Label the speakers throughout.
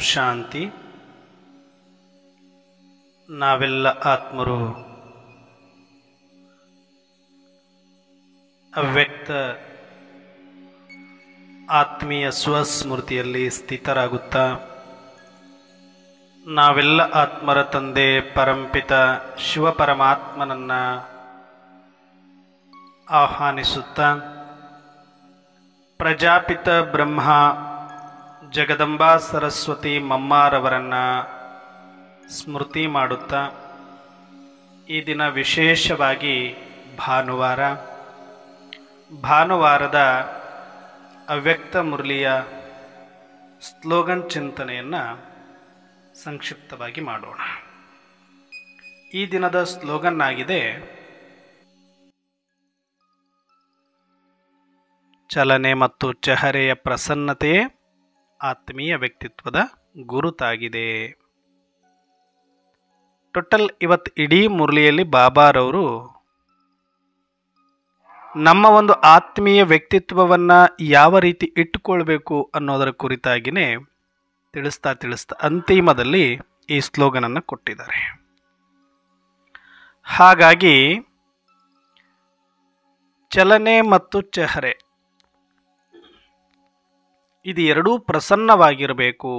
Speaker 1: ಶಾಂತಿ. ನಾವೆಲ್ಲ ಆತ್ಮರು ಅವ್ಯಕ್ತ ಆತ್ಮೀಯ ಸ್ವಸ್ಮೃತಿಯಲ್ಲಿ ಸ್ಥಿತರಾಗುತ್ತಾ ನಾವೆಲ್ಲ ಆತ್ಮರ ತಂದೆ ಪರಂಪಿತ ಶಿವಪರಮಾತ್ಮನನ್ನು ಆಹ್ವಾನಿಸುತ್ತಾ ಪ್ರಜಾಪಿತ ಬ್ರಹ್ಮ ಜಗದಂಬಾ ಸರಸ್ವತಿ ಮಮ್ಮಾರವರನ್ನು ಸ್ಮೃತಿ ಮಾಡುತ್ತಾ ಈ ದಿನ ವಿಶೇಷವಾಗಿ ಭಾನುವಾರದ ಅವ್ಯಕ್ತ ಮುರಳಿಯ ಸ್ಲೋಗನ್ ಚಿಂತನೆಯನ್ನು ಸಂಕ್ಷಿಪ್ತವಾಗಿ ಮಾಡೋಣ. ಈ ದಿನದ ಸ್ಲೋಗನ್ ಆಗಿದೆ, ಚಲನೆ ಮತ್ತು ಚಹರೆಯ ಪ್ರಸನ್ನತೆಯೇ ಆತ್ಮೀಯ ವ್ಯಕ್ತಿತ್ವದ ಗುರುತಾಗಿದೆ. ಟೋಟಲ್ ಇವತ್ತು ಇಡೀ ಮುರಳಿಯಲ್ಲಿ ಬಾಬಾರವರು ನಮ್ಮ ಒಂದು ಆತ್ಮೀಯ ವ್ಯಕ್ತಿತ್ವವನ್ನು ಯಾವ ರೀತಿ ಇಟ್ಟುಕೊಳ್ಬೇಕು ಅನ್ನೋದರ ಕುರಿತಾಗಿಯೇ ತಿಳಿಸ್ತಾ ಅಂತಿಮದಲ್ಲಿ ಈ ಸ್ಲೋಗನನ್ನು ಕೊಟ್ಟಿದ್ದಾರೆ. ಹಾಗಾಗಿ ಚಲನೆ ಮತ್ತು ಚಹರೆ ಇದು ಎರಡೂ ಪ್ರಸನ್ನವಾಗಿರಬೇಕು,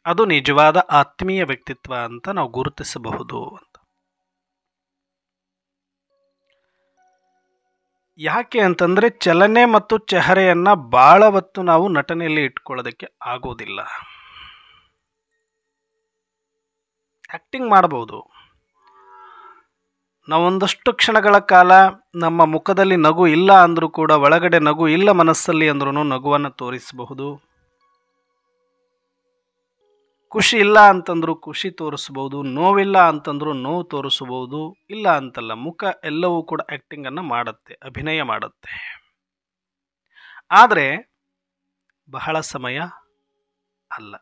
Speaker 1: ಅದು ನಿಜವಾದ ಆತ್ಮೀಯ ವ್ಯಕ್ತಿತ್ವ ಅಂತ ನಾವು ಗುರುತಿಸಬಹುದು ಅಂತ. ಯಾಕೆ ಅಂತಂದರೆ ಚಲನೆ ಮತ್ತು ಚಹರೆಯನ್ನು ಭಾಳ ಹೊತ್ತು ನಾವು ನಟನೆಯಲ್ಲಿ ಇಟ್ಕೊಳ್ಳೋದಕ್ಕೆ ಆಗೋದಿಲ್ಲ. ಆ್ಯಕ್ಟಿಂಗ್ ಮಾಡಬಹುದು, ನಾವೊಂದಷ್ಟು ಕ್ಷಣಗಳ ಕಾಲ ನಮ್ಮ ಮುಖದಲ್ಲಿ ನಗು ಇಲ್ಲ ಅಂದರೂ ಕೂಡ ಒಳಗಡೆ ನಗು ಇಲ್ಲ ಮನಸ್ಸಲ್ಲಿ ಅಂದ್ರೂ ನಗುವನ್ನು ತೋರಿಸಬಹುದು. ಖುಷಿ ಇಲ್ಲ ಅಂತಂದ್ರೂ ಖುಷಿ ತೋರಿಸ್ಬೋದು, ನೋವಿಲ್ಲ ಅಂತಂದ್ರೂ ನೋವು ತೋರಿಸಬಹುದು. ಇಲ್ಲ ಅಂತಲ್ಲ, ಮುಖ ಎಲ್ಲವೂ ಕೂಡ ಆ್ಯಕ್ಟಿಂಗನ್ನು ಮಾಡುತ್ತೆ, ಅಭಿನಯ ಮಾಡುತ್ತೆ. ಆದರೆ ಬಹಳ ಸಮಯ ಅಲ್ಲ.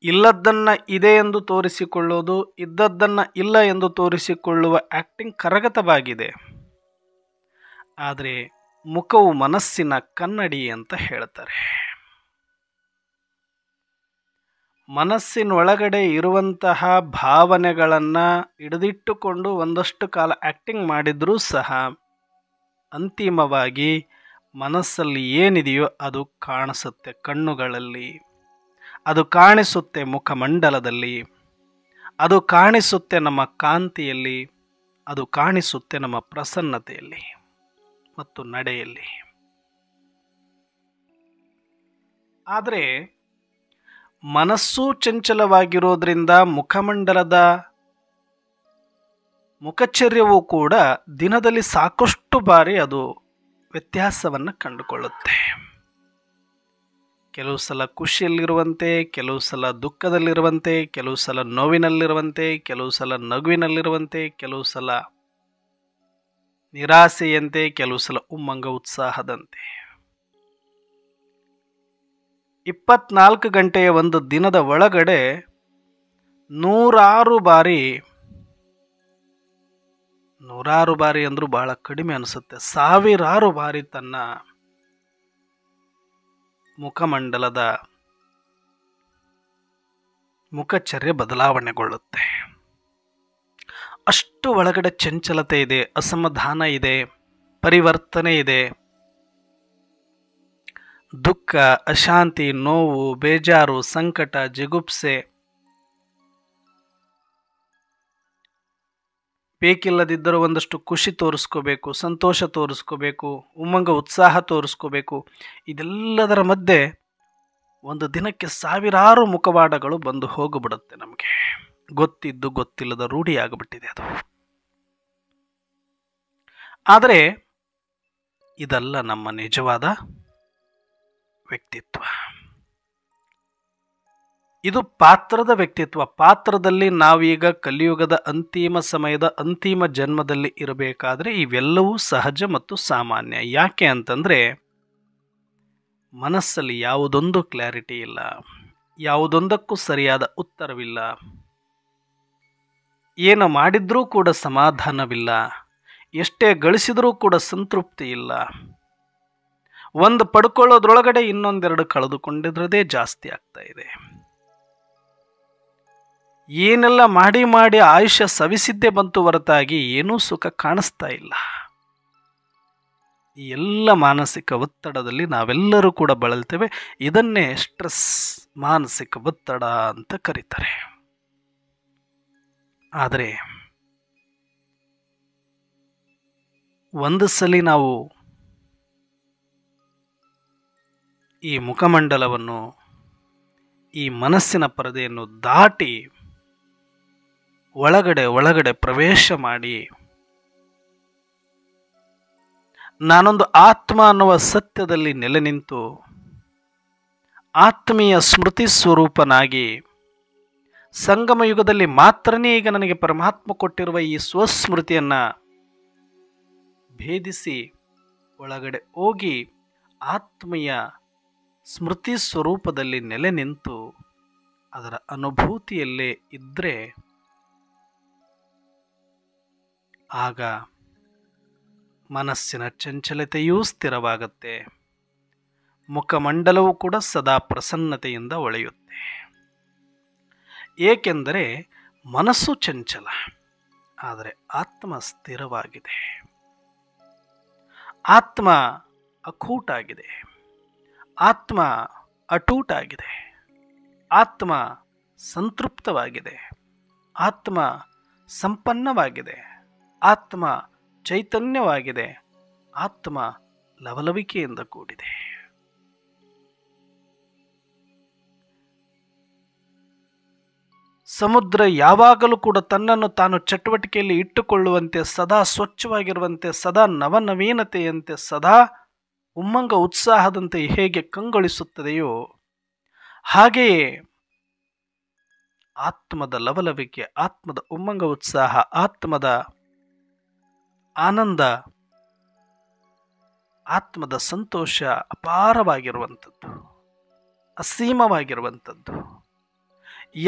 Speaker 1: ಇಲ್ಲದ್ದನ್ನು ಇದೆ ಎಂದು ತೋರಿಸಿಕೊಳ್ಳೋದು, ಇದ್ದದ್ದನ್ನು ಇಲ್ಲ ಎಂದು ತೋರಿಸಿಕೊಳ್ಳುವ ಆ್ಯಕ್ಟಿಂಗ್ ಕರಗತವಾಗಿದೆ. ಆದರೆ ಮುಖವು ಮನಸ್ಸಿನ ಕನ್ನಡಿ ಅಂತ ಹೇಳ್ತಾರೆ. ಮನಸ್ಸಿನೊಳಗಡೆ ಇರುವಂತಹ ಭಾವನೆಗಳನ್ನು ಹಿಡಿದಿಟ್ಟುಕೊಂಡು ಒಂದಷ್ಟು ಕಾಲ ಆ್ಯಕ್ಟಿಂಗ್ ಮಾಡಿದರೂ ಸಹ ಅಂತಿಮವಾಗಿ ಮನಸ್ಸಲ್ಲಿ ಏನಿದೆಯೋ ಅದು ಕಾಣಿಸುತ್ತೆ ಕಣ್ಣುಗಳಲ್ಲಿ, ಅದು ಕಾಣಿಸುತ್ತೆ ಮುಖಮಂಡಲದಲ್ಲಿ, ಅದು ಕಾಣಿಸುತ್ತೆ ನಮ್ಮ ಕಾಂತಿಯಲ್ಲಿ, ಅದು ಕಾಣಿಸುತ್ತೆ ನಮ್ಮ ಪ್ರಸನ್ನತೆಯಲ್ಲಿ ಮತ್ತು ನಡೆಯಲ್ಲಿ. ಆದರೆ ಮನಸ್ಸು ಚಂಚಲವಾಗಿರೋದ್ರಿಂದ ಮುಖಮಂಡಲದ ಮುಖಚರ್ಯವೂ ಕೂಡ ದಿನದಲ್ಲಿ ಸಾಕಷ್ಟು ಬಾರಿ ಅದು ವ್ಯತ್ಯಾಸವನ್ನು ಕಂಡುಕೊಳ್ಳುತ್ತೆ. ಕೆಲವು ಸಲ ಖುಷಿಯಲ್ಲಿರುವಂತೆ, ಕೆಲವು ಸಲ ದುಃಖದಲ್ಲಿರುವಂತೆ, ಕೆಲವು ಸಲ ನೋವಿನಲ್ಲಿರುವಂತೆ, ಕೆಲವು ಸಲ ನಗುವಿನಲ್ಲಿರುವಂತೆ, ಕೆಲವು ಸಲ ನಿರಾಸೆಯಂತೆ, ಕೆಲವು ಸಲ ಉಮ್ಮಂಗ ಉತ್ಸಾಹದಂತೆ. 24 ಗಂಟೆಯ ಒಂದು ದಿನದ ಒಳಗಡೆ ನೂರಾರು ಬಾರಿ ಅಂದರೂ ಬಹಳ ಕಡಿಮೆ ಅನಿಸುತ್ತೆ, ಸಾವಿರಾರು ಬಾರಿ ತನ್ನ ಮುಖಮಂಡಲದ ಮುಖಚರ್ಯೆ ಬದಲಾವಣೆಗೊಳ್ಳುತ್ತೆ. ಅಷ್ಟು ಒಳಗಡೆ ಚಂಚಲತೆ ಇದೆ, ಅಸಮಾಧಾನ ಇದೆ, ಪರಿವರ್ತನೆ ಇದೆ. ದುಃಖ, ಅಶಾಂತಿ, ನೋವು, ಬೇಜಾರು, ಸಂಕಟ, ಜಿಗುಪ್ಸೆ, ಬೇಕಿಲ್ಲದಿದ್ದರೂ ಒಂದಷ್ಟು ಖುಷಿ ತೋರಿಸ್ಕೋಬೇಕು, ಸಂತೋಷ ತೋರಿಸ್ಕೋಬೇಕು, ಉಮ್ಮಂಗ ಉತ್ಸಾಹ ತೋರಿಸ್ಕೋಬೇಕು. ಇದೆಲ್ಲದರ ಮಧ್ಯೆ ಒಂದು ದಿನಕ್ಕೆ ಸಾವಿರಾರು ಮುಖವಾಡಗಳು ಬಂದು ಹೋಗಿಬಿಡುತ್ತೆ. ನಮಗೆ ಗೊತ್ತಿದ್ದು ಗೊತ್ತಿಲ್ಲದ ರೂಢಿಯಾಗಿಬಿಟ್ಟಿದೆ ಅದು. ಆದರೆ ಇದಲ್ಲ ನಮ್ಮ ನಿಜವಾದ ವ್ಯಕ್ತಿತ್ವ. ಇದು ಪಾತ್ರದ ವ್ಯಕ್ತಿತ್ವ. ಪಾತ್ರದಲ್ಲಿ ನಾವೀಗ ಕಲಿಯುಗದ ಅಂತಿಮ ಸಮಯದ ಅಂತಿಮ ಜನ್ಮದಲ್ಲಿ ಇರಬೇಕಾದ್ರೆ ಇವೆಲ್ಲವೂ ಸಹಜ ಮತ್ತು ಸಾಮಾನ್ಯ. ಯಾಕೆ ಅಂತಂದರೆ ಮನಸ್ಸಲ್ಲಿ ಯಾವುದೊಂದು ಕ್ಲಾರಿಟಿ ಇಲ್ಲ, ಯಾವುದೊಂದಕ್ಕೂ ಸರಿಯಾದ ಉತ್ತರವಿಲ್ಲ, ಏನು ಮಾಡಿದ್ರೂ ಕೂಡ ಸಮಾಧಾನವಿಲ್ಲ, ಎಷ್ಟೇ ಗಳಿಸಿದರೂ ಕೂಡ ಸಂತೃಪ್ತಿ ಇಲ್ಲ. ಒಂದು ಪಡ್ಕೊಳ್ಳೋದ್ರೊಳಗಡೆ ಇನ್ನೊಂದೆರಡು ಕಳೆದುಕೊಂಡಿದ್ರದೇ ಜಾಸ್ತಿ ಆಗ್ತಾ ಇದೆ. ಏನೆಲ್ಲ ಮಾಡಿ ಮಾಡಿ ಆಯುಷ್ಯ ಸವಿಸಿದ್ದೇ ಬಂತು ಹೊರತಾಗಿ ಏನೂ ಸುಖ ಕಾಣಿಸ್ತಾ ಇಲ್ಲ. ಈ ಎಲ್ಲ ಮಾನಸಿಕ ಒತ್ತಡದಲ್ಲಿ ನಾವೆಲ್ಲರೂ ಕೂಡ ಬಳಲ್ತೇವೆ. ಇದನ್ನೇ ಸ್ಟ್ರೆಸ್, ಮಾನಸಿಕ ಒತ್ತಡ ಅಂತ ಕರೀತಾರೆ. ಆದರೆ ಒಂದು ಸಲ ನಾವು ಈ ಮುಖಮಂಡಲವನ್ನು, ಈ ಮನಸ್ಸಿನ ಪರದೆಯನ್ನು ದಾಟಿ ಒಳಗಡೆ ಪ್ರವೇಶ ಮಾಡಿ ನಾನೊಂದು ಆತ್ಮ ಅನ್ನುವ ಸತ್ಯದಲ್ಲಿ ನೆಲೆ ನಿಂತು ಆತ್ಮೀಯ ಸ್ಮೃತಿ ಸ್ವರೂಪನಾಗಿ ಸಂಗಮ ಯುಗದಲ್ಲಿ ಮಾತ್ರನೇ ಈಗ ನನಗೆ ಪರಮಾತ್ಮ ಕೊಟ್ಟಿರುವ ಈ ಸ್ವಸ್ಮೃತಿಯನ್ನು ಭೇದಿಸಿ ಒಳಗಡೆ ಹೋಗಿ ಆತ್ಮೀಯ ಸ್ಮೃತಿ ಸ್ವರೂಪದಲ್ಲಿ ನೆಲೆ ನಿಂತು ಅದರ ಅನುಭೂತಿಯಲ್ಲೇ ಇದ್ದರೆ ಆಗ ಮನಸ್ಸಿನ ಚಂಚಲತೆಯೂ ಸ್ಥಿರವಾಗುತ್ತೆ, ಮುಖಮಂಡಲವೂ ಕೂಡ ಸದಾ ಪ್ರಸನ್ನತೆಯಿಂದ ಹೊಳೆಯುತ್ತೆ. ಏಕೆಂದರೆ ಮನಸ್ಸು ಚಂಚಲ, ಆದರೆ ಆತ್ಮ ಸ್ಥಿರವಾಗಿದೆ. ಆತ್ಮ ಅಕೂಟಾಗಿದೆ, ಆತ್ಮ ಅಟೂಟಾಗಿದೆ, ಆತ್ಮ ಸಂತೃಪ್ತವಾಗಿದೆ, ಆತ್ಮ ಸಂಪನ್ನವಾಗಿದೆ, ಆತ್ಮ ಚೈತನ್ಯವಾಗಿದೆ, ಆತ್ಮ ಲವಲವಿಕೆಯಿಂದ ಕೂಡಿದೆ. ಸಮುದ್ರ ಯಾವಾಗಲೂ ಕೂಡ ತನ್ನನ್ನು ತಾನು ಚಟುವಟಿಕೆಯಲ್ಲಿ ಇಟ್ಟುಕೊಳ್ಳುವಂತೆ, ಸದಾ ಸ್ವಚ್ಛವಾಗಿರುವಂತೆ, ಸದಾ ನವನವೀನತೆಯಂತೆ, ಸದಾ ಉಮ್ಮಂಗ ಉತ್ಸಾಹದಂತೆ ಹೇಗೆ ಕಂಗೊಳಿಸುತ್ತದೆಯೋ ಹಾಗೆಯೇ ಆತ್ಮದ ಲವಲವಿಕೆ, ಆತ್ಮದ ಉಮ್ಮಂಗ ಉತ್ಸಾಹ, ಆತ್ಮದ ಆನಂದ, ಆತ್ಮದ ಸಂತೋಷ ಅಪಾರವಾಗಿರುವಂಥದ್ದು, ಅಸೀಮವಾಗಿರುವಂಥದ್ದು.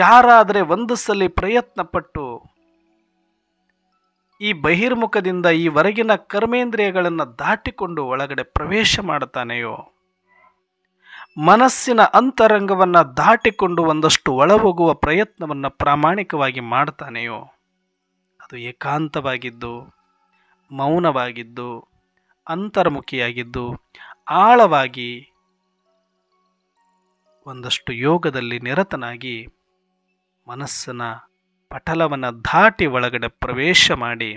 Speaker 1: ಯಾರಾದರೆ ಒಂದು ಸಲ ಪ್ರಯತ್ನಪಟ್ಟು ಈ ಬಹಿರ್ಮುಖದಿಂದ ಈ ಹೊರಗಿನ ಕರ್ಮೇಂದ್ರಿಯಗಳನ್ನು ದಾಟಿಕೊಂಡು ಒಳಗಡೆ ಪ್ರವೇಶ ಮಾಡುತ್ತಾನೆಯೋ, ಮನಸ್ಸಿನ ಅಂತರಂಗವನ್ನು ದಾಟಿಕೊಂಡು ಒಂದಷ್ಟು ಒಳಹೋಗುವ ಪ್ರಯತ್ನವನ್ನು ಪ್ರಾಮಾಣಿಕವಾಗಿ ಮಾಡ್ತಾನೆಯೋ, ಅದು ಏಕಾಂತವಾಗಿದ್ದು, ಮೌನವಾಗಿದ್ದು, ಅಂತರ್ಮುಖಿಯಾಗಿದ್ದು, ಆಳವಾಗಿ ಒಂದಷ್ಟು ಯೋಗದಲ್ಲಿ ನಿರತನಾಗಿ ಮನಸ್ಸಿನ ಪಟಲವನ್ನು ದಾಟಿ ಒಳಗಡೆ ಪ್ರವೇಶ ಮಾಡಿ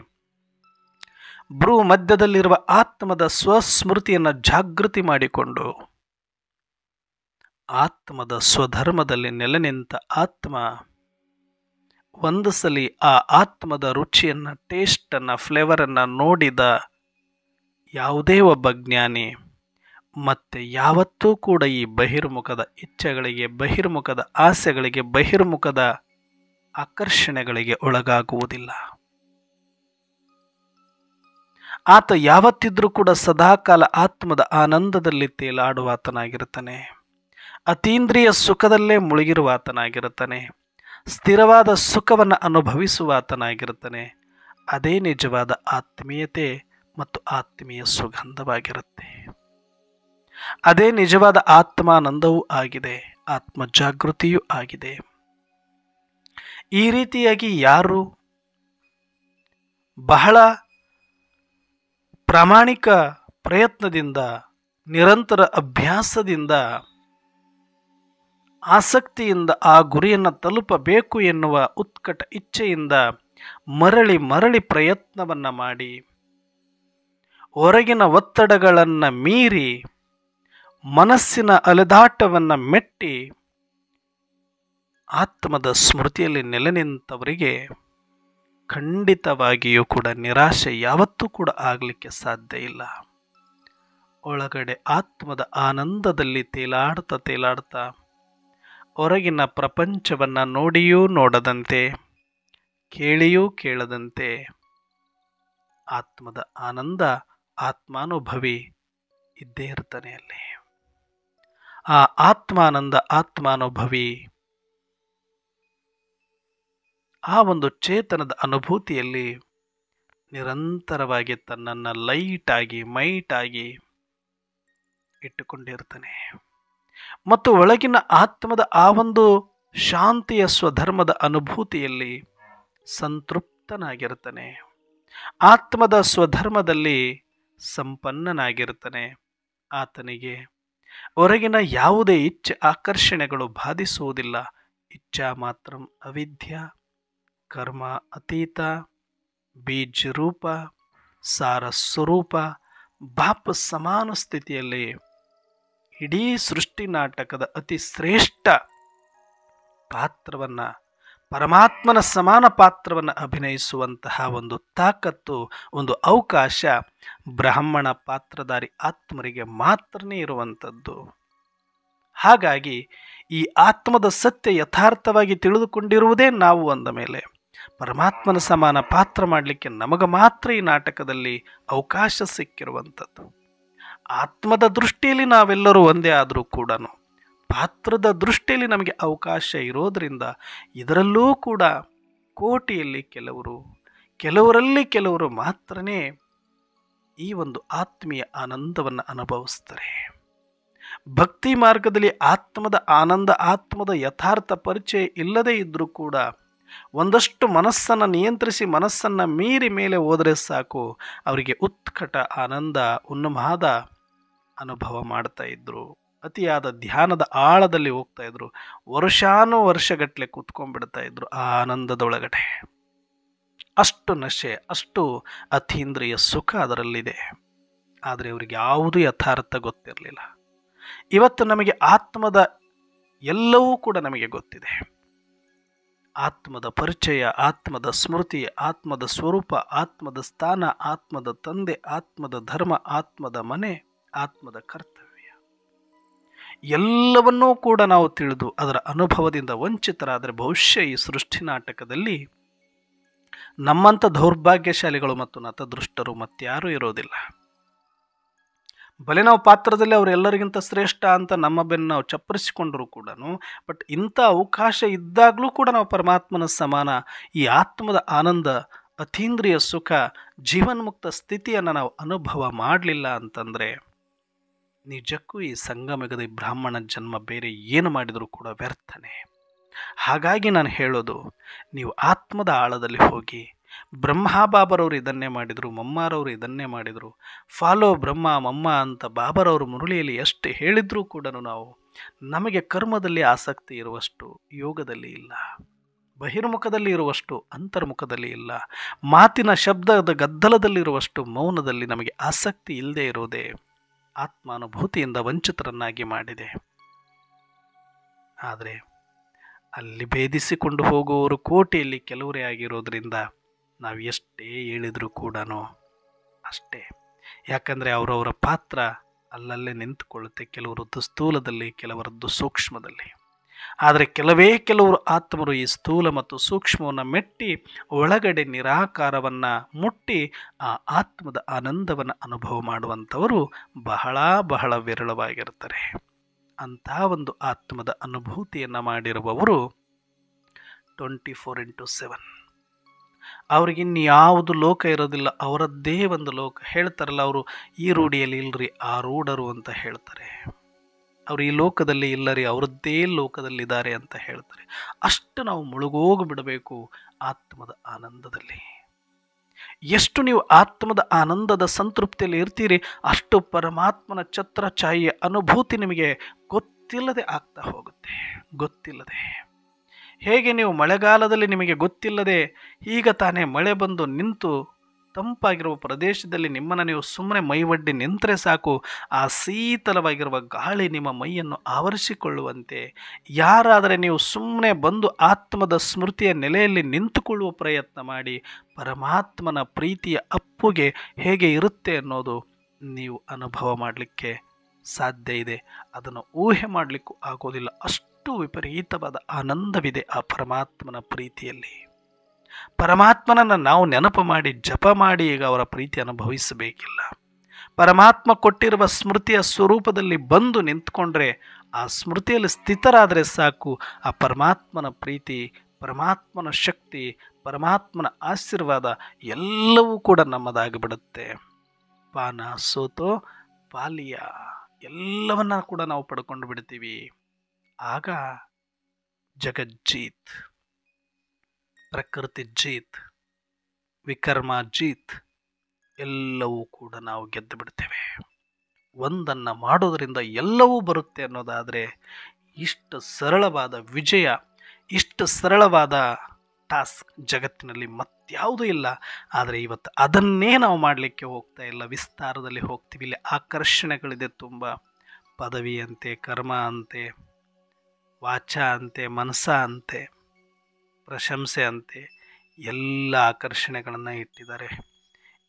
Speaker 1: ಭ್ರೂ ಮಧ್ಯದಲ್ಲಿರುವ ಆತ್ಮದ ಸ್ವಸ್ಮೃತಿಯನ್ನು ಜಾಗೃತಿ ಮಾಡಿಕೊಂಡು ಆತ್ಮದ ಸ್ವಧರ್ಮದಲ್ಲಿ ನೆಲೆ ನಿಂತ ಆತ್ಮ ಒಂದು ಸಲ ಆ ಆತ್ಮದ ರುಚಿಯನ್ನು, ಟೇಸ್ಟನ್ನು, ಫ್ಲೇವರನ್ನು ನೋಡಿದ ಯಾವುದೇ ಒಬ್ಬ ಜ್ಞಾನಿ ಮತ್ತೆ ಯಾವತ್ತೂ ಕೂಡ ಈ ಬಹಿರ್ಮುಖದ ಇಚ್ಛೆಗಳಿಗೆ, ಬಹಿರ್ಮುಖದ ಆಸೆಗಳಿಗೆ, ಬಹಿರ್ಮುಖದ ಆಕರ್ಷಣೆಗಳಿಗೆ ಒಳಗಾಗುವುದಿಲ್ಲ. ಆತ ಯಾವತ್ತಿದ್ರೂ ಕೂಡ ಸದಾಕಾಲ ಆತ್ಮದ ಆನಂದದಲ್ಲಿ ತೇಲಾಡುವ ಆತನಾಗಿರುತ್ತಾನೆ, ಅತೀಂದ್ರಿಯ ಸುಖದಲ್ಲೇ ಮುಳುಗಿರುವ ಆತನಾಗಿರುತ್ತಾನೆ, ಸ್ಥಿರವಾದ ಸುಖವನ್ನು ಅನುಭವಿಸುವ ಆತನಾಗಿರುತ್ತಾನೆ. ಅದೇ ನಿಜವಾದ ಆತ್ಮೀಯತೆ ಮತ್ತು ಆತ್ಮೀಯ ಸುಗಂಧವಾಗಿರುತ್ತೆ. ಅದೇ ನಿಜವಾದ ಆತ್ಮಾನಂದವೂ ಆಗಿದೆ, ಆತ್ಮ ಜಾಗೃತಿಯೂ ಆಗಿದೆ. ಈ ರೀತಿಯಾಗಿ ಯಾರು ಬಹಳ ಪ್ರಾಮಾಣಿಕ ಪ್ರಯತ್ನದಿಂದ, ನಿರಂತರ ಅಭ್ಯಾಸದಿಂದ, ಆಸಕ್ತಿಯಿಂದ ಆ ಗುರಿಯನ್ನು ತಲುಪಬೇಕು ಎನ್ನುವ ಉತ್ಕಟ ಇಚ್ಛೆಯಿಂದ ಮರಳಿ ಮರಳಿ ಪ್ರಯತ್ನವನ್ನು ಮಾಡಿ ಹೊರಗಿನ ಒತ್ತಡಗಳನ್ನು ಮೀರಿ ಮನಸ್ಸಿನ ಅಲೆದಾಟವನ್ನು ಮೆಟ್ಟಿ ಆತ್ಮದ ಸ್ಮೃತಿಯಲ್ಲಿ ನೆಲೆ ನಿಂತವರಿಗೆ ಖಂಡಿತವಾಗಿಯೂ ಕೂಡ ನಿರಾಶೆ ಯಾವತ್ತೂ ಕೂಡ ಆಗಲಿಕ್ಕೆ ಸಾಧ್ಯ ಇಲ್ಲ. ಒಳಗಡೆ ಆತ್ಮದ ಆನಂದದಲ್ಲಿ ತೇಲಾಡ್ತಾ ಹೊರಗಿನ ಪ್ರಪಂಚವನ್ನು ನೋಡಿಯೂ ನೋಡದಂತೆ, ಕೇಳಿಯೂ ಕೇಳದಂತೆ ಆತ್ಮದ ಆನಂದ, ಆತ್ಮಾನುಭವಿ ಇದ್ದೇ ಇರ್ತಾನೆ ಅಲ್ಲಿ. ಆ ಆತ್ಮಾನಂದ, ಆತ್ಮಾನುಭವಿ ಆ ಒಂದು ಚೇತನದ ಅನುಭೂತಿಯಲ್ಲಿ ನಿರಂತರವಾಗಿ ತನ್ನನ್ನು ಲೈಟಾಗಿ, ಮೈಟಾಗಿ ಇಟ್ಟುಕೊಂಡಿರ್ತಾನೆ. ಮತ್ತು ಒಳಗಿನ ಆತ್ಮದ ಆ ಒಂದು ಶಾಂತಿಯ ಸ್ವಧರ್ಮದ ಅನುಭೂತಿಯಲ್ಲಿ ಸಂತೃಪ್ತನಾಗಿರ್ತಾನೆ. ಆತ್ಮದ ಸ್ವಧರ್ಮದಲ್ಲಿ ಸಂಪನ್ನನಾಗಿರ್ತಾನೆ. ಆತನಿಗೆ ಹೊರಗಿನ ಯಾವುದೇ ಇಚ್ಛೆ ಆಕರ್ಷಣೆಗಳು ಬಾಧಿಸುವುದಿಲ್ಲ. ಇಚ್ಛಾ ಮಾತ್ರ ಅವಿದ್ಯ, ಕರ್ಮ ಅತೀತ, ಬೀಜ ರೂಪ, ಸಾರ ಸ್ವರೂಪ, ಬಾಪ ಸಮಾನ ಸ್ಥಿತಿಯಲ್ಲಿ ಇಡೀ ಸೃಷ್ಟಿ ನಾಟಕದ ಅತಿ ಶ್ರೇಷ್ಠ ಪಾತ್ರವನ್ನು, ಪರಮಾತ್ಮನ ಸಮಾನ ಪಾತ್ರವನ್ನು ಅಭಿನಯಿಸುವಂತಹ ಒಂದು ತಾಕತ್ತು, ಒಂದು ಅವಕಾಶ ಬ್ರಾಹ್ಮಣ ಪಾತ್ರಧಾರಿ ಆತ್ಮರಿಗೆ ಮಾತ್ರನೇ ಇರುವಂಥದ್ದು. ಹಾಗಾಗಿ ಈ ಆತ್ಮದ ಸತ್ಯ ಯಥಾರ್ಥವಾಗಿ ತಿಳಿದುಕೊಂಡಿರುವುದೇ ನಾವು ಅಂದ ಮೇಲೆ ಪರಮಾತ್ಮನ ಸಮಾನ ಪಾತ್ರ ಮಾಡಲಿಕ್ಕೆ ನಮಗೆ ಮಾತ್ರ ಈ ನಾಟಕದಲ್ಲಿ ಅವಕಾಶ ಸಿಕ್ಕಿರುವಂಥದ್ದು. ಆತ್ಮದ ದೃಷ್ಟಿಯಲ್ಲಿ ನಾವೆಲ್ಲರೂ ಒಂದೇ ಆದರೂ ಕೂಡ ಪಾತ್ರದ ದೃಷ್ಟಿಯಲ್ಲಿ ನಮಗೆ ಅವಕಾಶ ಇರೋದರಿಂದ ಇದರಲ್ಲೂ ಕೂಡ ಕೋಟಿಯಲ್ಲಿ ಕೆಲವರಲ್ಲಿ ಕೆಲವರು ಮಾತ್ರನೇ ಈ ಒಂದು ಆತ್ಮೀಯ ಆನಂದವನ್ನು ಅನುಭವಿಸ್ತಾರೆ. ಭಕ್ತಿ ಮಾರ್ಗದಲ್ಲಿ ಆತ್ಮದ ಆನಂದ, ಆತ್ಮದ ಯಥಾರ್ಥ ಪರಿಚಯ ಇಲ್ಲದೇ ಇದ್ದರೂ ಕೂಡ ಒಂದಷ್ಟು ಮನಸ್ಸನ್ನು ನಿಯಂತ್ರಿಸಿ ಮನಸ್ಸನ್ನು ಮೀರಿ ಮೇಲೆ ಹೋದರೆ ಸಾಕು, ಅವರಿಗೆ ಉತ್ಕಟ ಆನಂದ, ಉನ್ಮಾದ ಅನುಭವ ಮಾಡ್ತಾ ಇದ್ರು. ಅತಿಯಾದ ಧ್ಯಾನದ ಆಳದಲ್ಲಿ ಹೋಗ್ತಾ ಇದ್ರು. ವರ್ಷಗಟ್ಟಲೆ ಕೂತ್ಕೊಂಡ್ಬಿಡ್ತಾ ಇದ್ರು ಆ ಆನಂದದೊಳಗಡೆ. ಅಷ್ಟು ನಶೆ, ಅಷ್ಟು ಅತೀಂದ್ರಿಯ ಸುಖ ಅದರಲ್ಲಿದೆ. ಆದರೆ ಅವರಿಗೆ ಯಾವುದೂ ಯಥಾರ್ಥ ಗೊತ್ತಿರಲಿಲ್ಲ. ಇವತ್ತು ನಮಗೆ ಆತ್ಮದ ಎಲ್ಲವೂ ಕೂಡ ನಮಗೆ ಗೊತ್ತಿದೆ. ಆತ್ಮದ ಪರಿಚಯ, ಆತ್ಮದ ಸ್ಮೃತಿ, ಆತ್ಮದ ಸ್ವರೂಪ, ಆತ್ಮದ ಸ್ಥಾನ, ಆತ್ಮದ ತಂದೆ, ಆತ್ಮದ ಧರ್ಮ, ಆತ್ಮದ ಮನೆ, ಆತ್ಮದ ಕರ್ತವ್ಯ ಎಲ್ಲವನ್ನೂ ಕೂಡ ನಾವು ತಿಳಿದು ಅದರ ಅನುಭವದಿಂದ ವಂಚಿತರಾದರೆ ಬಹುಶಃ ಈ ಸೃಷ್ಟಿ ನಾಟಕದಲ್ಲಿ ನಮ್ಮಂಥ ದೌರ್ಭಾಗ್ಯಶಾಲಿಗಳು ಮತ್ತು ನತದೃಷ್ಟರು ಮತ್ಯಾರೂ ಇರೋದಿಲ್ಲ. ಬಲೆ ನಾವು ಪಾತ್ರದಲ್ಲಿ ಅವರೆಲ್ಲರಿಗಿಂತ ಶ್ರೇಷ್ಠ ಅಂತ ನಮ್ಮ ಬೆನ್ನು ನಾವು ಚಪ್ಪರಿಸಿಕೊಂಡರೂ ಕೂಡ, ಬಟ್ ಇಂಥ ಅವಕಾಶ ಇದ್ದಾಗಲೂ ಕೂಡ ನಾವು ಪರಮಾತ್ಮನ ಸಮಾನ ಈ ಆತ್ಮದ ಆನಂದ, ಅತೀಂದ್ರಿಯ ಸುಖ, ಜೀವನ್ಮುಕ್ತ ಸ್ಥಿತಿಯನ್ನು ನಾವು ಅನುಭವ ಮಾಡಲಿಲ್ಲ ಅಂತಂದರೆ ನಿಜಕ್ಕೂ ಈ ಸಂಗಮಯುಗದ ಬ್ರಾಹ್ಮಣ ಜನ್ಮ ಬೇರೆ ಏನು ಮಾಡಿದರೂ ಕೂಡ ವ್ಯರ್ಥನೆ. ಹಾಗಾಗಿ ನಾನು ಹೇಳೋದು, ನೀವು ಆತ್ಮದ ಆಳದಲ್ಲಿ ಹೋಗಿ. ಬ್ರಹ್ಮ ಇದನ್ನೇ ಮಾಡಿದರು, ಮಮ್ಮಾರವರು ಇದನ್ನೇ ಮಾಡಿದರು. ಫಾಲೋ ಬ್ರಹ್ಮ ಮಮ್ಮ ಅಂತ ಬಾಬರವರು ಮುರಳಿಯಲ್ಲಿ ಎಷ್ಟು ಹೇಳಿದರೂ ಕೂಡ ನಮಗೆ ಕರ್ಮದಲ್ಲಿ ಆಸಕ್ತಿ ಇರುವಷ್ಟು ಯೋಗದಲ್ಲಿ ಇಲ್ಲ, ಬಹಿರ್ಮುಖದಲ್ಲಿ ಇರುವಷ್ಟು ಅಂತರ್ಮುಖದಲ್ಲಿ ಇಲ್ಲ, ಮಾತಿನ ಶಬ್ದದ ಗದ್ದಲದಲ್ಲಿರುವಷ್ಟು ಮೌನದಲ್ಲಿ ನಮಗೆ ಆಸಕ್ತಿ ಇಲ್ಲದೆ ಇರೋದೇ ಆತ್ಮಾನುಭೂತಿಯಿಂದ ವಂಚಿತರನ್ನಾಗಿ ಮಾಡಿದೆ. ಆದರೆ ಅಲ್ಲಿ ಭೇದಿಸಿಕೊಂಡು ಹೋಗುವವರು ಕೋಟಿಯಲ್ಲಿ ಕೆಲವರೇ ಆಗಿರೋದ್ರಿಂದ ನಾವು ಎಷ್ಟೇ ಹೇಳಿದರೂ ಕೂಡ ಅಷ್ಟೇ. ಯಾಕಂದರೆ ಅವರವರ ಪಾತ್ರ ಅಲ್ಲಲ್ಲೇ ನಿಂತುಕೊಳ್ಳುತ್ತೆ. ಕೆಲವರದ್ದು ಸ್ಥೂಲದಲ್ಲಿ, ಕೆಲವರದ್ದು ಸೂಕ್ಷ್ಮದಲ್ಲಿ. ಆದರೆ ಕೆಲವರು ಆತ್ಮರು ಈ ಸ್ಥೂಲ ಮತ್ತು ಸೂಕ್ಷ್ಮವನ್ನು ಮೆಟ್ಟಿ ಒಳಗಡೆ ನಿರಾಕಾರವನ್ನು ಮುಟ್ಟಿ ಆ ಆತ್ಮದ ಆನಂದವನ್ನು ಅನುಭವ ಮಾಡುವಂಥವರು ಬಹಳ ಬಹಳ ವಿರಳವಾಗಿರ್ತಾರೆ. ಅಂಥ ಒಂದು ಆತ್ಮದ ಅನುಭೂತಿಯನ್ನು ಮಾಡಿರುವವರು 24x7 ಅವ್ರಿಗಿನ್ಯಾವುದು ಲೋಕ ಇರೋದಿಲ್ಲ, ಅವರದ್ದೇ ಒಂದು ಲೋಕ. ಹೇಳ್ತಾರಲ್ಲ, ಅವರು ಈ ರೂಢಿಯಲ್ಲಿ ಇಲ್ಲರಿ, ಆ ರೂಢರು ಅಂತ ಹೇಳ್ತಾರೆ. ಅವರು ಈ ಲೋಕದಲ್ಲಿ ಇಲ್ಲರಿ, ಅವರದ್ದೇ ಲೋಕದಲ್ಲಿದ್ದಾರೆ ಅಂತ ಹೇಳ್ತಾರೆ. ಅಷ್ಟು ನಾವು ಮುಳುಗೋಗಿಬಿಡಬೇಕು ಆತ್ಮದ ಆನಂದದಲ್ಲಿ. ಎಷ್ಟು ನೀವು ಆತ್ಮದ ಆನಂದದ ಸಂತೃಪ್ತಿಯಲ್ಲಿ ಇರ್ತೀರಿ, ಅಷ್ಟು ಪರಮಾತ್ಮನ ಛತ್ರಛಾಯೆಯ ಅನುಭೂತಿ ನಿಮಗೆ ಗೊತ್ತಿಲ್ಲದೆ ಆಗ್ತಾ ಹೋಗುತ್ತೆ. ಗೊತ್ತಿಲ್ಲದೆ ಹೇಗೆ ನೀವು ಮಳೆಗಾಲದಲ್ಲಿ ನಿಮಗೆ ಗೊತ್ತಿಲ್ಲದೆ ಈಗ ತಾನೇ ಮಳೆ ಬಂದು ನಿಂತು ತಂಪಾಗಿರುವ ಪ್ರದೇಶದಲ್ಲಿ ನಿಮ್ಮನ್ನು ನೀವು ಸುಮ್ಮನೆ ಮೈವಡ್ಡಿ ನಿಂತರೆ ಸಾಕು, ಆ ಶೀತಲವಾಗಿರುವ ಗಾಳಿ ನಿಮ್ಮ ಮೈಯನ್ನು ಆವರಿಸಿಕೊಳ್ಳುವಂತೆ ಯಾರಾದರೆ ನೀವು ಸುಮ್ಮನೆ ಬಂದು ಆತ್ಮದ ಸ್ಮೃತಿಯ ನೆಲೆಯಲ್ಲಿ ನಿಂತುಕೊಳ್ಳುವ ಪ್ರಯತ್ನ ಮಾಡಿ ಪರಮಾತ್ಮನ ಪ್ರೀತಿಯ ಅಪ್ಪುಗೆ ಹೇಗೆ ಇರುತ್ತೆ ಅನ್ನೋದು ನೀವು ಅನುಭವ ಮಾಡಲಿಕ್ಕೆ ಸಾಧ್ಯ ಇದೆ. ಅದನ್ನು ಊಹೆ ಮಾಡಲಿಕ್ಕೂ ಆಗೋದಿಲ್ಲ. ಅಷ್ಟು ವಿಪರೀತವಾದ ಆನಂದವಿದೆ ಆ ಪರಮಾತ್ಮನ ಪ್ರೀತಿಯಲ್ಲಿ. ಪರಮಾತ್ಮನನ್ನು ನಾವು ನೆನಪು ಮಾಡಿ ಜಪ ಮಾಡಿ ಈಗ ಅವರ ಪ್ರೀತಿ ಅನುಭವಿಸಬೇಕಿಲ್ಲ. ಪರಮಾತ್ಮ ಕೊಟ್ಟಿರುವ ಸ್ಮೃತಿಯ ಸ್ವರೂಪದಲ್ಲಿ ಬಂದು ನಿಂತ್ಕೊಂಡ್ರೆ, ಆ ಸ್ಮೃತಿಯಲ್ಲಿ ಸ್ಥಿತರಾದರೆ ಸಾಕು, ಆ ಪರಮಾತ್ಮನ ಪ್ರೀತಿ, ಪರಮಾತ್ಮನ ಶಕ್ತಿ, ಪರಮಾತ್ಮನ ಆಶೀರ್ವಾದ ಎಲ್ಲವೂ ಕೂಡ ನಮ್ಮದಾಗಿಬಿಡುತ್ತೆ. ಪಾನ ಸೋತೋ ಪಾಲಿಯ ಎಲ್ಲವನ್ನ ಕೂಡ ನಾವು ಪಡ್ಕೊಂಡು ಬಿಡ್ತೀವಿ. ಆಗ ಜಗಜ್ಜೀತ್, ಪ್ರಕೃತಿ ಜೀತ್, ವಿಕರ್ಮ ಜೀತ್ ಎಲ್ಲವೂ ಕೂಡ ನಾವು ಗೆದ್ದು ಬಿಡ್ತೇವೆ. ಒಂದನ್ನು ಮಾಡೋದರಿಂದ ಎಲ್ಲವೂ ಬರುತ್ತೆ ಅನ್ನೋದಾದರೆ ಇಷ್ಟು ಸರಳವಾದ ವಿಜಯ, ಇಷ್ಟು ಸರಳವಾದ ಟಾಸ್ಕ್ ಜಗತ್ತಿನಲ್ಲಿ ಮತ್ಯಾವುದೂ ಇಲ್ಲ. ಆದರೆ ಇವತ್ತು ಅದನ್ನೇ ನಾವು ಮಾಡಲಿಕ್ಕೆ ಹೋಗ್ತಾ ಇಲ್ಲ, ವಿಸ್ತಾರದಲ್ಲಿ ಹೋಗ್ತೀವಿ. ಇಲ್ಲಿ ಆಕರ್ಷಣೆಗಳಿದೆ ತುಂಬ. ಪದವಿ ಅಂತೆ, ಕರ್ಮ ಅಂತೆ, ವಾಚ ಅಂತೆ, ಮನಸ ಅಂತೆ, ಪ್ರಶಂಸೆ ಅಂತೆ, ಎಲ್ಲ ಆಕರ್ಷಣೆಗಳನ್ನು ಇಟ್ಟಿದ್ದಾರೆ.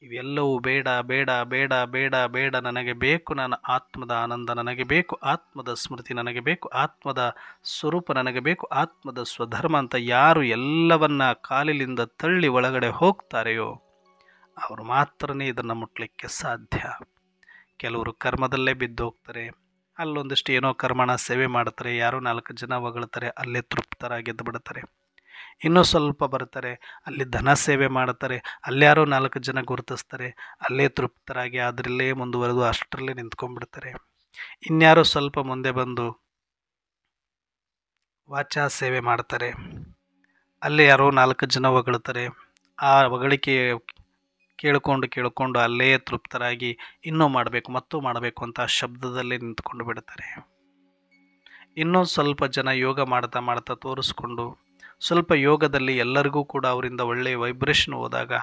Speaker 1: ಇವೆಲ್ಲವೂ ಬೇಡ ಬೇಡ ಬೇಡ ಬೇಡ ಬೇಡ, ನನಗೆ ಬೇಕು ನನ್ನ ಆತ್ಮದ ಆನಂದ, ನನಗೆ ಬೇಕು ಆತ್ಮದ ಸ್ಮೃತಿ, ನನಗೆ ಬೇಕು ಆತ್ಮದ ಸ್ವರೂಪ, ನನಗೆ ಬೇಕು ಆತ್ಮದ ಸ್ವಧರ್ಮ ಅಂತ ಯಾರು ಎಲ್ಲವನ್ನ ಕಾಲಿನಿಂದ ತಳ್ಳಿ ಒಳಗಡೆ ಹೋಗ್ತಾರೆಯೋ ಅವರು ಮಾತ್ರನೇ ಇದನ್ನು ಮುಟ್ಲಿಕ್ಕೆ ಸಾಧ್ಯ. ಕೆಲವರು ಕರ್ಮದಲ್ಲೇ ಬಿದ್ದು ಹೋಗ್ತಾರೆ, ಅಲ್ಲೊಂದಿಷ್ಟು ಏನೋ ಕರ್ಮಣ ಸೇವೆ ಮಾಡ್ತಾರೆ, ಯಾರೋ 4 ಜನ ಹೊಗಳ್ತಾರೆ, ಅಲ್ಲೇ ತೃಪ್ತರಾಗಿದ್ದು ಬಿಡ್ತಾರೆ. ಇನ್ನೂ ಸ್ವಲ್ಪ ಬರ್ತಾರೆ, ಅಲ್ಲಿ ಧನ ಸೇವೆ ಮಾಡ್ತಾರೆ, ಅಲ್ಯಾರೋ 4 ಜನ ಗುರುತಿಸ್ತಾರೆ, ಅಲ್ಲೇ ತೃಪ್ತರಾಗಿ ಅದರಲ್ಲೇ ಮುಂದುವರೆದು ಅಷ್ಟರಲ್ಲೇ ನಿಂತ್ಕೊಂಡ್ಬಿಡ್ತಾರೆ. ಇನ್ಯಾರೋ ಸ್ವಲ್ಪ ಮುಂದೆ ಬಂದು ವಾಚಾ ಸೇವೆ ಮಾಡ್ತಾರೆ, ಅಲ್ಲೇ ಯಾರೋ 4 ಜನ ಹೊಗಳ್ತಾರೆ, ಆ ಹೊಗಳಿಕೆ ಕೇಳಿಕೊಂಡು ಅಲ್ಲೇ ತೃಪ್ತರಾಗಿ ಇನ್ನೂ ಮಾಡಬೇಕು, ಮತ್ತೂ ಮಾಡಬೇಕು ಅಂತ ಆ ಶಬ್ದದಲ್ಲೇ ನಿಂತ್ಕೊಂಡು ಬಿಡ್ತಾರೆ. ಇನ್ನೂ ಸ್ವಲ್ಪ ಜನ ಯೋಗ ಮಾಡ್ತಾ ಮಾಡ್ತಾ ತೋರಿಸ್ಕೊಂಡು ಸ್ವಲ್ಪ ಯೋಗದಲ್ಲಿ ಎಲ್ಲರಿಗೂ ಕೂಡ ಅವರಿಂದ ಒಳ್ಳೆಯ ವೈಬ್ರೇಷನ್ ಹೋದಾಗ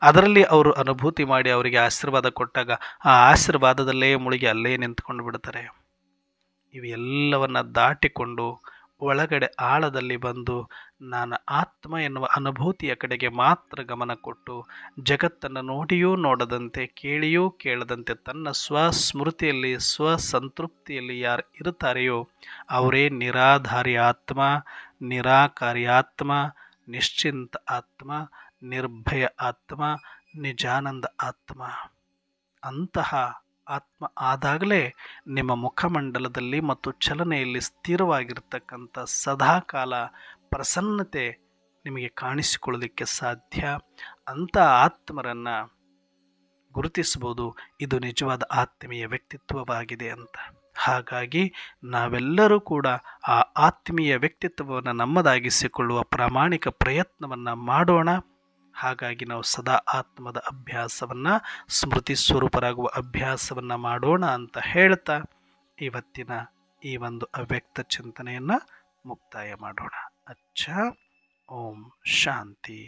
Speaker 1: ಅದರಲ್ಲಿ ಅವರು ಅನುಭೂತಿ ಮಾಡಿ ಅವರಿಗೆ ಆಶೀರ್ವಾದ ಕೊಟ್ಟಾಗ ಆ ಆಶೀರ್ವಾದದಲ್ಲೇ ಮುಳುಗಿ ಅಲ್ಲೇ ನಿಂತ್ಕೊಂಡು ಬಿಡ್ತಾರೆ. ಇವೆಲ್ಲವನ್ನು ದಾಟಿಕೊಂಡು ಒಳಗಡೆ ಆಳದಲ್ಲಿ ಬಂದು ನಾನು ಆತ್ಮ ಎನ್ನುವ ಅನುಭೂತಿಯ ಕಡೆಗೆ ಮಾತ್ರ ಗಮನ ಕೊಟ್ಟು ಜಗತ್ತನ್ನು ನೋಡಿಯೂ ನೋಡದಂತೆ, ಕೇಳಿಯೂ ಕೇಳದಂತೆ ತನ್ನ ಸ್ವಸ್ಮೃತಿಯಲ್ಲಿ ಸ್ವಸಂತೃಪ್ತಿಯಲ್ಲಿ ಯಾರು ಇರುತ್ತಾರೆಯೋ ಅವರೇ ನಿರಾಧಾರಿ ಆತ್ಮ, ನಿರಾಕಾರಿ ಆತ್ಮ, ನಿಶ್ಚಿಂತ ಆತ್ಮ, ನಿರ್ಭಯ ಆತ್ಮ, ನಿಜಾನಂದ ಆತ್ಮ. ಅಂತಹ ಆತ್ಮ ಆದಾಗಲೇ ನಿಮ್ಮ ಮುಖಮಂಡಲದಲ್ಲಿ ಮತ್ತು ಚಲನೆಯಲ್ಲಿ ಸ್ಥಿರವಾಗಿರ್ತಕ್ಕಂಥ ಸದಾಕಾಲ ಪ್ರಸನ್ನತೆ ನಿಮಗೆ ಕಾಣಿಸಿಕೊಳ್ಳಲಿಕ್ಕೆ ಸಾಧ್ಯ. ಅಂಥ ಆತ್ಮರನ್ನು ಗುರುತಿಸ್ಬೋದು, ಇದು ನಿಜವಾದ ಆತ್ಮೀಯ ವ್ಯಕ್ತಿತ್ವವಾಗಿದೆ ಅಂತ. ಹಾಗಾಗಿ ನಾವೆಲ್ಲರೂ ಕೂಡ ಆ ಆತ್ಮೀಯ ವ್ಯಕ್ತಿತ್ವವನ್ನು ನಮ್ಮದಾಗಿಸಿಕೊಳ್ಳುವ ಪ್ರಾಮಾಣಿಕ ಪ್ರಯತ್ನವನ್ನು ಮಾಡೋಣ. ಹಾಗಾಗಿ ನಾವು ಸದಾ ಆತ್ಮದ ಅಭ್ಯಾಸವನ್ನು, ಸ್ಮೃತಿ ಸ್ವರೂಪರಾಗುವ ಅಭ್ಯಾಸವನ್ನು ಮಾಡೋಣ ಅಂತ ಹೇಳ್ತಾ ಇವತ್ತಿನ ಈ ಒಂದು ಅವ್ಯಕ್ತ ಚಿಂತನೆಯನ್ನು ಮುಕ್ತಾಯ ಮಾಡೋಣ. ಅಚ್ಚಾ, ಓಂ ಶಾಂತಿ.